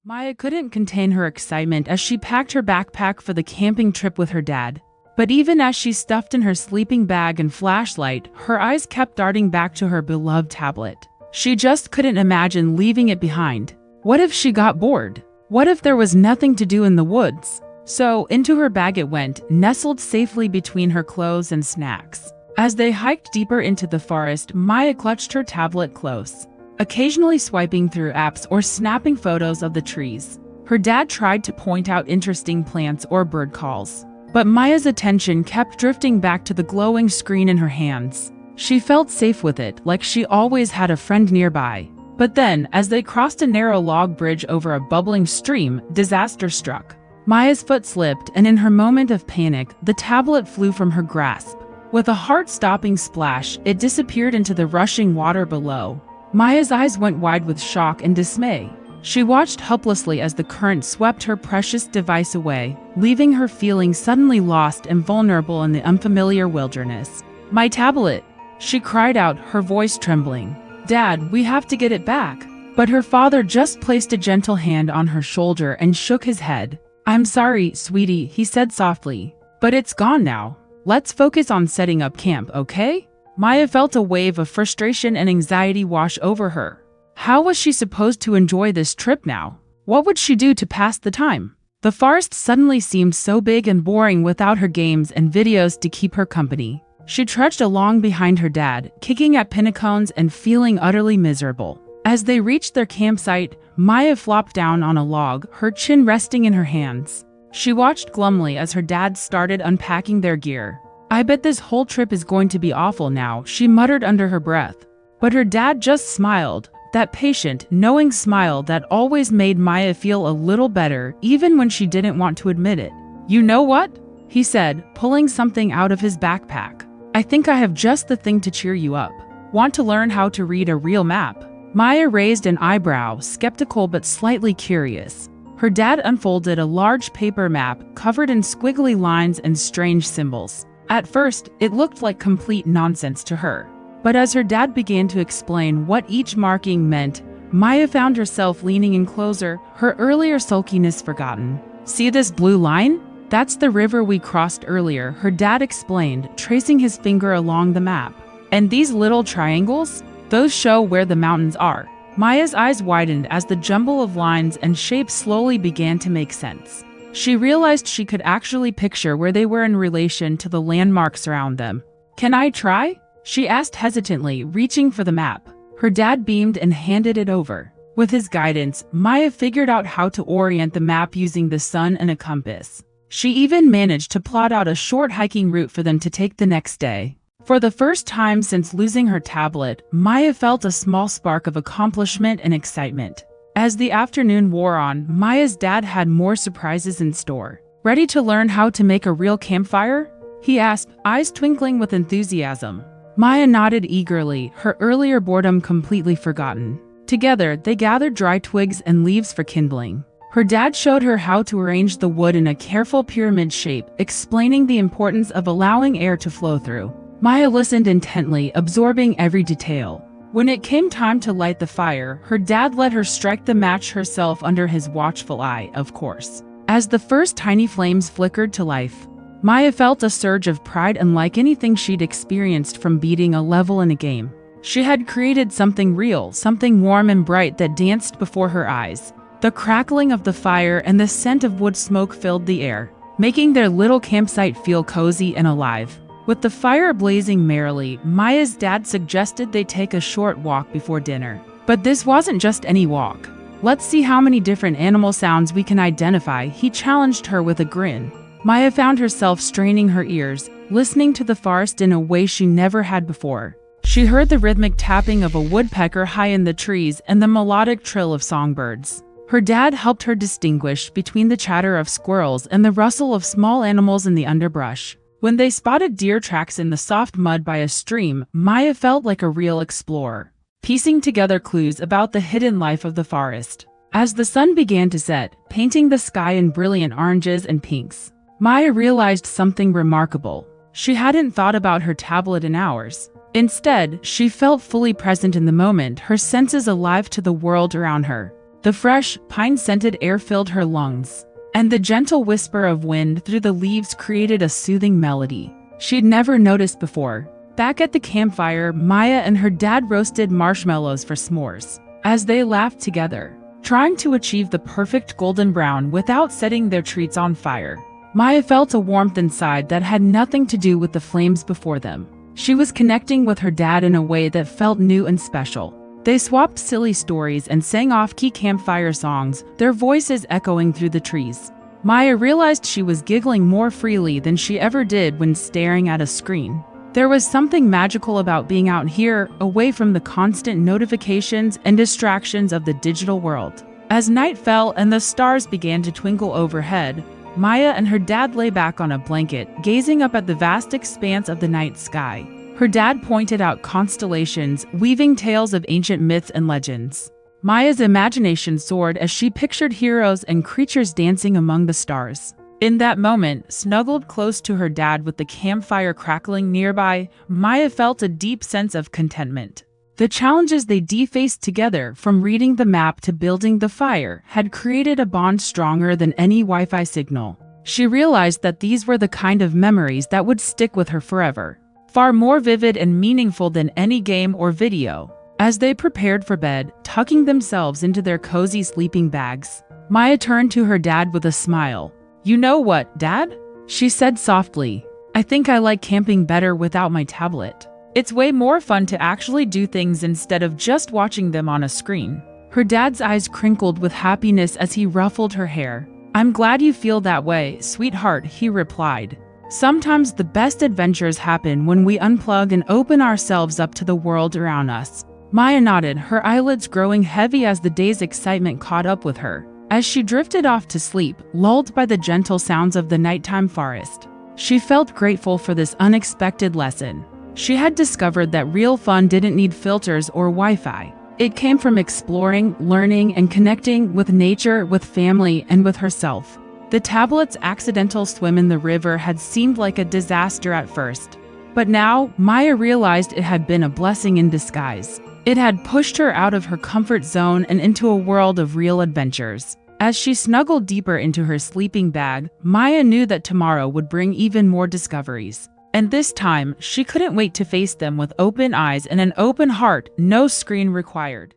Maya couldn't contain her excitement as she packed her backpack for the camping trip with her dad. But even as she stuffed in her sleeping bag and flashlight, her eyes kept darting back to her beloved tablet. She just couldn't imagine leaving it behind. What if she got bored? What if there was nothing to do in the woods? So into her bag it went, nestled safely between her clothes and snacks. As they hiked deeper into the forest, Maya clutched her tablet close, occasionally swiping through apps or snapping photos of the trees. Her dad tried to point out interesting plants or bird calls, but Maya's attention kept drifting back to the glowing screen in her hands. She felt safe with it, like she always had a friend nearby. But then, as they crossed a narrow log bridge over a bubbling stream, disaster struck. Maya's foot slipped, and in her moment of panic, the tablet flew from her grasp. With a heart-stopping splash, it disappeared into the rushing water below. Maya's eyes went wide with shock and dismay. She watched helplessly as the current swept her precious device away, leaving her feeling suddenly lost and vulnerable in the unfamiliar wilderness. "My tablet!" she cried out, her voice trembling. "Dad, we have to get it back." But her father just placed a gentle hand on her shoulder and shook his head. "I'm sorry, sweetie," he said softly, "but it's gone now. Let's focus on setting up camp, okay?" Maya felt a wave of frustration and anxiety wash over her. How was she supposed to enjoy this trip now? What would she do to pass the time? The forest suddenly seemed so big and boring without her games and videos to keep her company. She trudged along behind her dad, kicking at pinnacones and feeling utterly miserable. As they reached their campsite, Maya flopped down on a log, her chin resting in her hands. She watched glumly as her dad started unpacking their gear. "I bet this whole trip is going to be awful now," she muttered under her breath. But her dad just smiled, that patient, knowing smile that always made Maya feel a little better, even when she didn't want to admit it. "You know what?" he said, pulling something out of his backpack. "I think I have just the thing to cheer you up. Want to learn how to read a real map?" Maya raised an eyebrow, skeptical but slightly curious. Her dad unfolded a large paper map covered in squiggly lines and strange symbols. At first, it looked like complete nonsense to her. But as her dad began to explain what each marking meant, Maya found herself leaning in closer, her earlier sulkiness forgotten. "See this blue line? That's the river we crossed earlier," her dad explained, tracing his finger along the map. "And these little triangles? Those show where the mountains are." Maya's eyes widened as the jumble of lines and shapes slowly began to make sense. She realized she could actually picture where they were in relation to the landmarks around them. "Can I try?" she asked hesitantly, reaching for the map. Her dad beamed and handed it over. With his guidance, Maya figured out how to orient the map using the sun and a compass. She even managed to plot out a short hiking route for them to take the next day. For the first time since losing her tablet, Maya felt a small spark of accomplishment and excitement. As the afternoon wore on, Maya's dad had more surprises in store. "Ready to learn how to make a real campfire?" he asked, eyes twinkling with enthusiasm. Maya nodded eagerly, her earlier boredom completely forgotten. Together, they gathered dry twigs and leaves for kindling. Her dad showed her how to arrange the wood in a careful pyramid shape, explaining the importance of allowing air to flow through. Maya listened intently, absorbing every detail. When it came time to light the fire, her dad let her strike the match herself under his watchful eye, of course. As the first tiny flames flickered to life, Maya felt a surge of pride unlike anything she'd experienced from beating a level in a game. She had created something real, something warm and bright that danced before her eyes. The crackling of the fire and the scent of wood smoke filled the air, making their little campsite feel cozy and alive. With the fire blazing merrily, Maya's dad suggested they take a short walk before dinner. But this wasn't just any walk. "Let's see how many different animal sounds we can identify," he challenged her with a grin. Maya found herself straining her ears, listening to the forest in a way she never had before. She heard the rhythmic tapping of a woodpecker high in the trees and the melodic trill of songbirds. Her dad helped her distinguish between the chatter of squirrels and the rustle of small animals in the underbrush. When they spotted deer tracks in the soft mud by a stream, Maya felt like a real explorer, piecing together clues about the hidden life of the forest. As the sun began to set, painting the sky in brilliant oranges and pinks, Maya realized something remarkable. She hadn't thought about her tablet in hours. Instead, she felt fully present in the moment, her senses alive to the world around her. The fresh, pine-scented air filled her lungs, and the gentle whisper of wind through the leaves created a soothing melody she'd never noticed before. Back at the campfire, Maya and her dad roasted marshmallows for s'mores. As they laughed together, trying to achieve the perfect golden brown without setting their treats on fire, Maya felt a warmth inside that had nothing to do with the flames before them. She was connecting with her dad in a way that felt new and special. They swapped silly stories and sang off-key campfire songs, their voices echoing through the trees. Maya realized she was giggling more freely than she ever did when staring at a screen. There was something magical about being out here, away from the constant notifications and distractions of the digital world. As night fell and the stars began to twinkle overhead, Maya and her dad lay back on a blanket, gazing up at the vast expanse of the night sky. Her dad pointed out constellations, weaving tales of ancient myths and legends. Maya's imagination soared as she pictured heroes and creatures dancing among the stars. In that moment, snuggled close to her dad with the campfire crackling nearby, Maya felt a deep sense of contentment. The challenges they faced together, from reading the map to building the fire, had created a bond stronger than any Wi-Fi signal. She realized that these were the kind of memories that would stick with her forever, far more vivid and meaningful than any game or video. As they prepared for bed, tucking themselves into their cozy sleeping bags, Maya turned to her dad with a smile. "You know what, Dad?" she said softly. "I think I like camping better without my tablet. It's way more fun to actually do things instead of just watching them on a screen." Her dad's eyes crinkled with happiness as he ruffled her hair. "I'm glad you feel that way, sweetheart," he replied. "Sometimes the best adventures happen when we unplug and open ourselves up to the world around us." Maya nodded, her eyelids growing heavy as the day's excitement caught up with her. As she drifted off to sleep, lulled by the gentle sounds of the nighttime forest, she felt grateful for this unexpected lesson. She had discovered that real fun didn't need filters or Wi-Fi. It came from exploring, learning, and connecting with nature, with family, and with herself. The tablet's accidental swim in the river had seemed like a disaster at first, but now Maya realized it had been a blessing in disguise. It had pushed her out of her comfort zone and into a world of real adventures. As she snuggled deeper into her sleeping bag, Maya knew that tomorrow would bring even more discoveries. And this time, she couldn't wait to face them with open eyes and an open heart, no screen required.